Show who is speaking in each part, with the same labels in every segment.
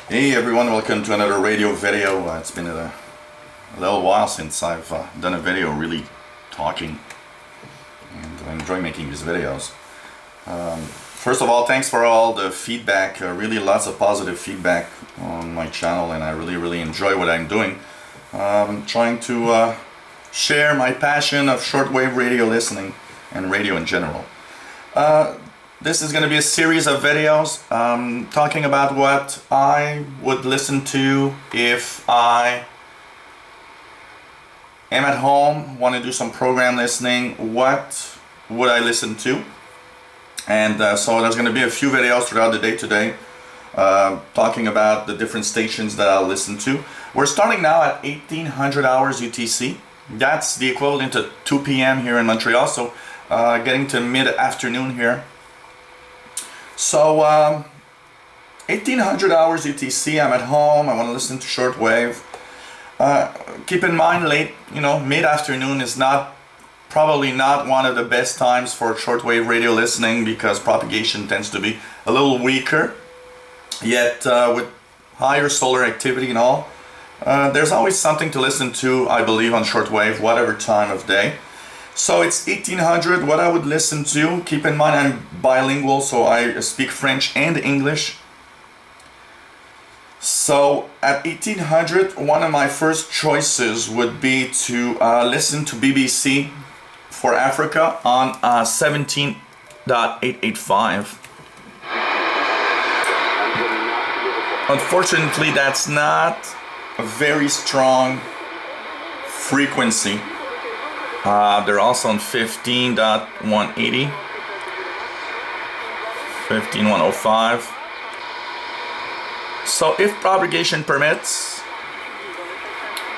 Speaker 1: Hey everyone, welcome to another radio video. It's been a little while since I've done a video really talking, and I enjoy making these videos. First of all, thanks for all the feedback, really lots of positive feedback on my channel, and I really enjoy what I'm doing. Trying to share my passion of shortwave radio listening and radio in general. This is going to be a series of videos talking about what I would listen to if I am at home, want to do some program listening. What would I listen to? And so there's going to be a few videos throughout the day today talking about the different stations that I'll listen to. We're starting now at 1800 hours UTC. That's the equivalent to 2 p.m. here in Montreal, so getting to mid-afternoon here. So 1800 hours UTC, I'm at home, I want to listen to shortwave. Keep in mind, mid-afternoon is probably not one of the best times for shortwave radio listening because propagation tends to be a little weaker. Yet with higher solar activity and all, there's always something to listen to, I believe, on shortwave, whatever time of day. So it's 1800, what I would listen to. Keep in mind I'm bilingual, so I speak French and English. So at 1800, one of my first choices would be to listen to BBC for Africa on 17.885. Unfortunately, that's not a very strong frequency. They're also on 15.180, 15.105. So if propagation permits,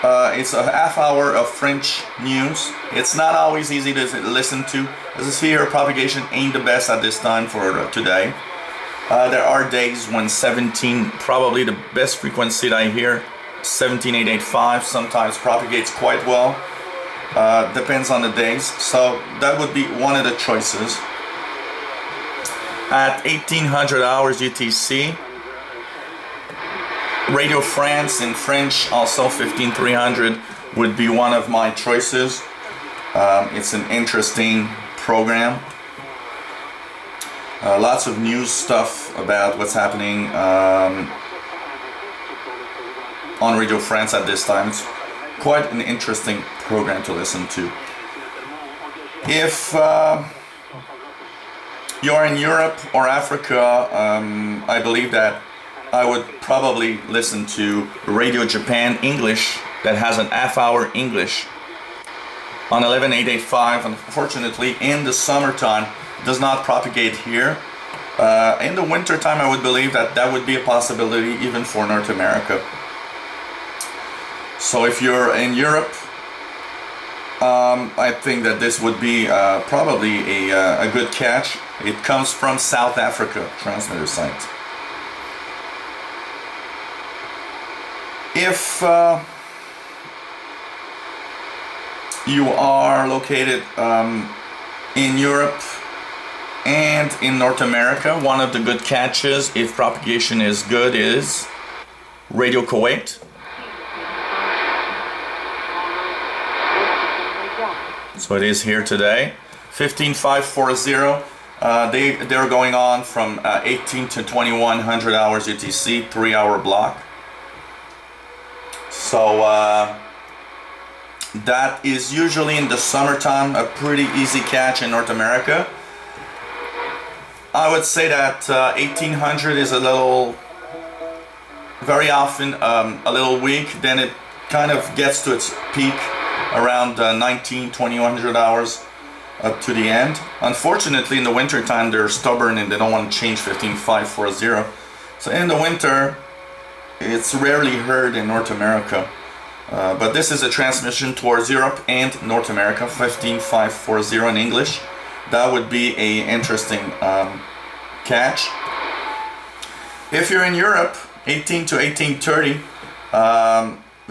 Speaker 1: it's a half hour of French news. It's not always easy to listen to. As you see here, propagation ain't the best at this time for today. There are days when 17, probably the best frequency that I hear, 17.885, sometimes propagates quite well. Depends on the days, so that would be one of the choices. At 1800 hours UTC, Radio France in French, also 15300, would be one of my choices. It's an interesting program. Lots of news stuff about what's happening on Radio France at this time. It's quite an interesting program to listen to. If you're in Europe or Africa, I believe that I would probably listen to Radio Japan English that has an half-hour English on 11885. Unfortunately, in the summertime, it does not propagate here. In the wintertime, I would believe that that would be a possibility even for North America. So if you're in Europe, I think that this would be probably a good catch. It comes from South Africa transmitter site. If you are located in Europe and in North America, one of the good catches, if propagation is good, is Radio Kuwait. So it is here today, 15540. They're going on from 18 to 2100 hours UTC, 3-hour block. So that is usually in the summertime a pretty easy catch in North America. I would say that 1800 is very often a little weak. Then it kind of gets to its peak around 2100 hours up to the end. Unfortunately, in the winter time, they're stubborn and they don't want to change 15540. So in the winter, it's rarely heard in North America. But this is a transmission towards Europe and North America, 15540 in English. That would be an interesting catch. If you're in Europe, 18 to 1830,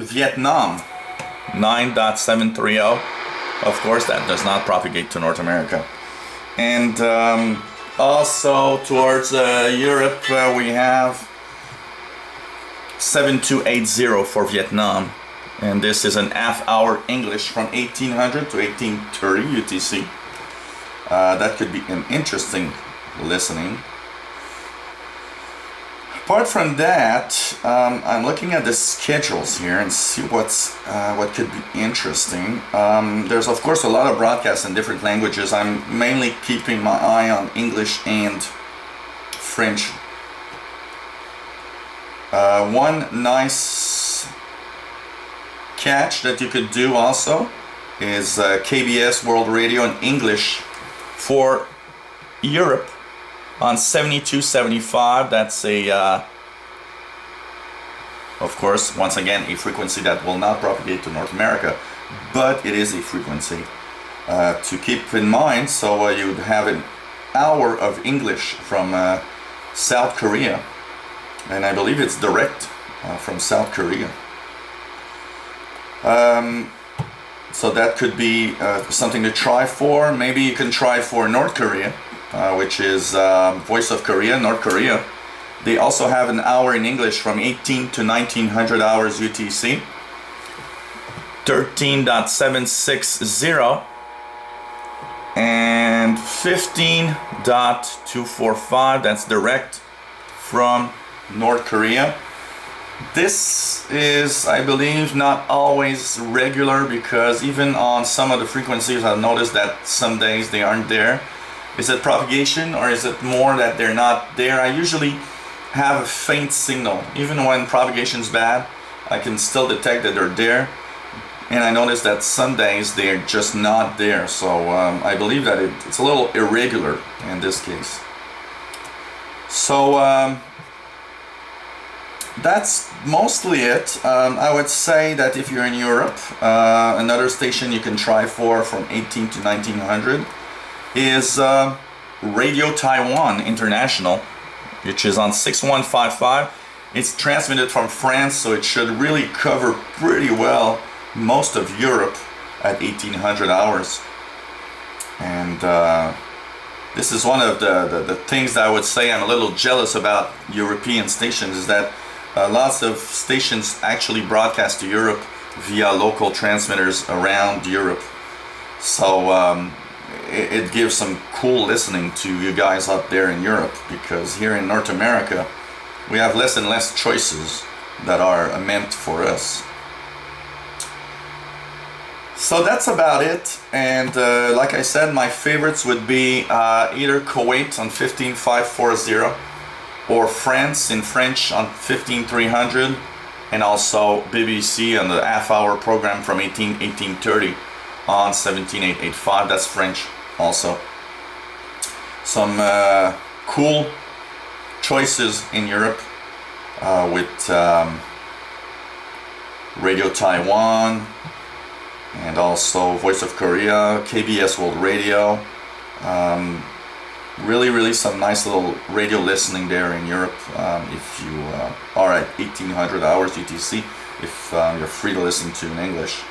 Speaker 1: Vietnam, 9.730. Of course, that does not propagate to North America. And also towards Europe, we have 7280 for Vietnam. And this is an half-hour English from 1800 to 1830 UTC. That could be an interesting listening. Apart from that, I'm looking at the schedules here and see what could be interesting. There's of course a lot of broadcasts in different languages. I'm mainly keeping my eye on English and French. One nice catch that you could do also is KBS World Radio in English for Europe on 7275. That's of course, once again, a frequency that will not propagate to North America, but it is a frequency to keep in mind. So you'd have an hour of English from South Korea, and I believe it's direct from South Korea. So that could be something to try for. Maybe you can try for North Korea, which is Voice of Korea, North Korea. They also have an hour in English from 18 to 1900 hours UTC. 13.760 and 15.245. That's direct from North Korea. This is, I believe, not always regular, because even on some of the frequencies I've noticed that some days they aren't there. Is it propagation or is it more that they're not there? I usually have a faint signal. Even when propagation's bad, I can still detect that they're there. And I notice that some days they're just not there. So I believe that it's a little irregular in this case. So that's mostly it. I would say that if you're in Europe, another station you can try for from 18 to 1900 is Radio Taiwan International, which is on 6155. It's transmitted from France, so it should really cover pretty well most of Europe at 1800 hours. And this is one of the things that I would say I'm a little jealous about European stations, is that lots of stations actually broadcast to Europe via local transmitters around Europe. So it gives some cool listening to you guys up there in Europe, because here in North America we have less and less choices that are meant for us. So that's about it. And like I said, my favorites would be either Kuwait on 15540 or France in French on 15300, and also BBC on the half-hour program from 1830 on 17885. That's French also. Some cool choices in Europe with Radio Taiwan, and also Voice of Korea, KBS World Radio. Really some nice little radio listening there in Europe, if you are at 1800 hours UTC, if you're free to listen to in English.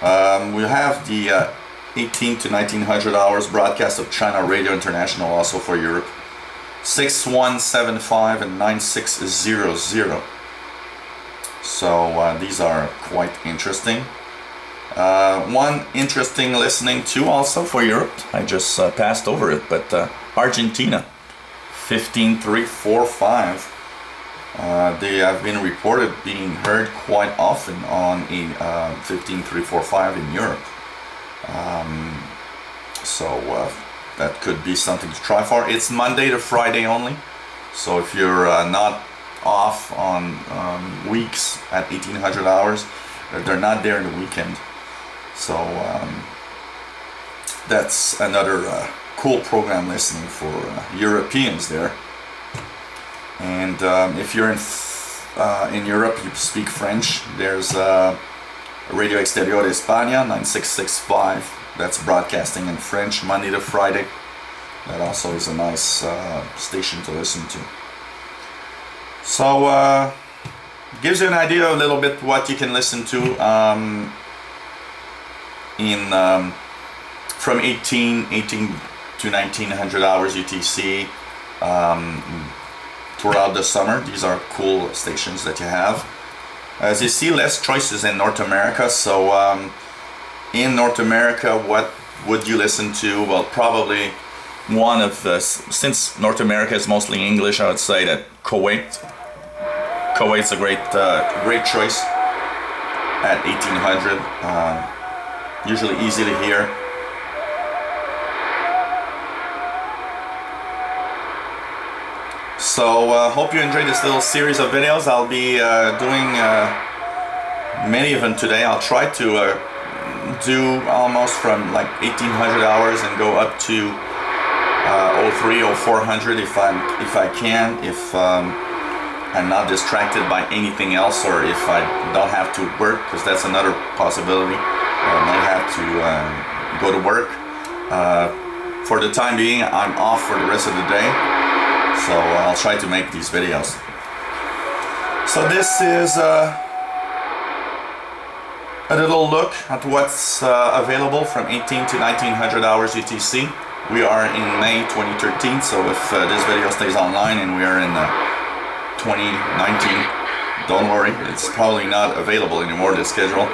Speaker 1: We have the 18 to 1900 hours broadcast of China Radio International also for Europe, 6175 and 9600. So these are quite interesting. One interesting listening to also for Europe, I just passed over it, but Argentina, 15345. They have been reported being heard quite often on a 15345 in Europe. So that could be something to try for. It's Monday to Friday only, so if you're not off on weeks at 1800 hours, they're not there in the weekend. So that's another cool program listening for Europeans there. And if you're in Europe, you speak French, there's Radio Exterior de España 9665. That's broadcasting in French Monday to Friday. That also is a nice station to listen to. So gives you an idea a little bit what you can listen to in from 18 to 1900 hours UTC, throughout the summer. These are cool stations that you have. As you see, less choices in North America. So in North America, what would you listen to? Well, probably one of since North America is mostly English, I would say that Kuwait's a great choice at 1800. Usually easy to hear. So hope you enjoyed this little series of videos. I'll be doing many of them today. I'll try to do almost from like 1800 hours and go up to 03 or 400 if I can, if I'm not distracted by anything else, or if I don't have to work, because that's another possibility. I might have to go to work. For the time being, I'm off for the rest of the day, so I'll try to make these videos. So this is a little look at what's available from 18 to 1900 hours UTC. We are in May 2013, so if this video stays online and we are in 2019, don't worry, it's probably not available anymore, this schedule.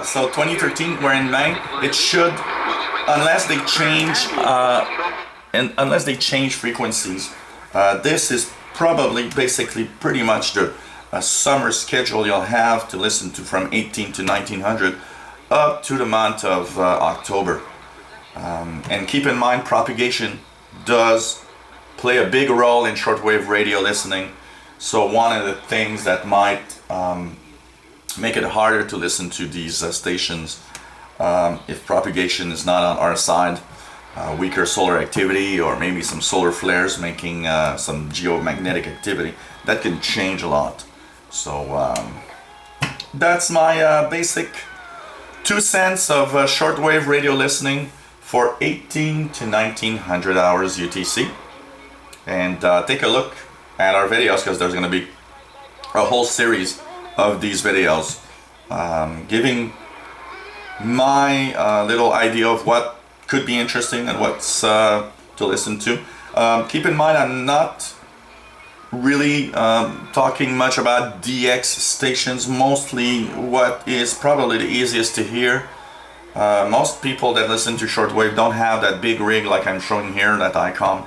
Speaker 1: So 2013, we're in May. It should, unless they change frequencies, this is probably basically pretty much the summer schedule you'll have to listen to from 18 to 1900 up to the month of October. And keep in mind, propagation does play a big role in shortwave radio listening. So one of the things that might make it harder to listen to these stations if propagation is not on our side, weaker solar activity, or maybe some solar flares making some geomagnetic activity, that can change a lot. So that's my basic 2 cents of shortwave radio listening for 18 to 1900 hours UTC. And take a look at our videos, because there's going to be a whole series of these videos giving my little idea of what could be interesting and what's to listen to. Keep in mind, I'm not really talking much about DX stations, mostly what is probably the easiest to hear. Most people that listen to shortwave don't have that big rig like I'm showing here, that ICOM.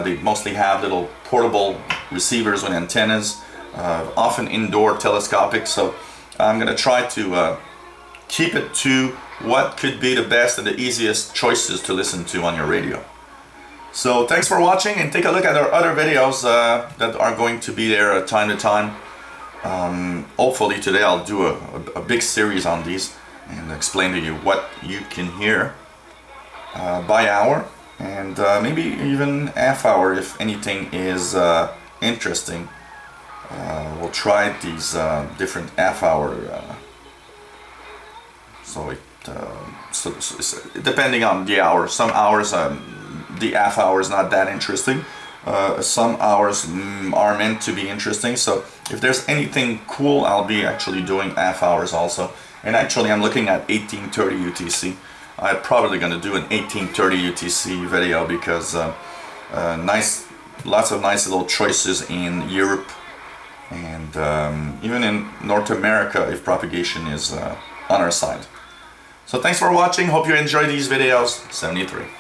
Speaker 1: They mostly have little portable receivers with antennas, often indoor telescopic. So I'm going to try to keep it to what could be the best and the easiest choices to listen to on your radio. So thanks for watching, and take a look at our other videos that are going to be there time to time. Hopefully today I'll do a big series on these and explain to you what you can hear by hour, and maybe even half hour if anything is interesting. We'll try these different half hour, so depending on the hour. Some hours the half hour is not that interesting. Some hours are meant to be interesting, so if there's anything cool, I'll be actually doing half hours also. And actually I'm looking at 1830 UTC. I'm probably going to do an 1830 UTC video, because lots of nice little choices in Europe, and even in North America if propagation is on our side. So thanks for watching, hope you enjoy these videos. 73.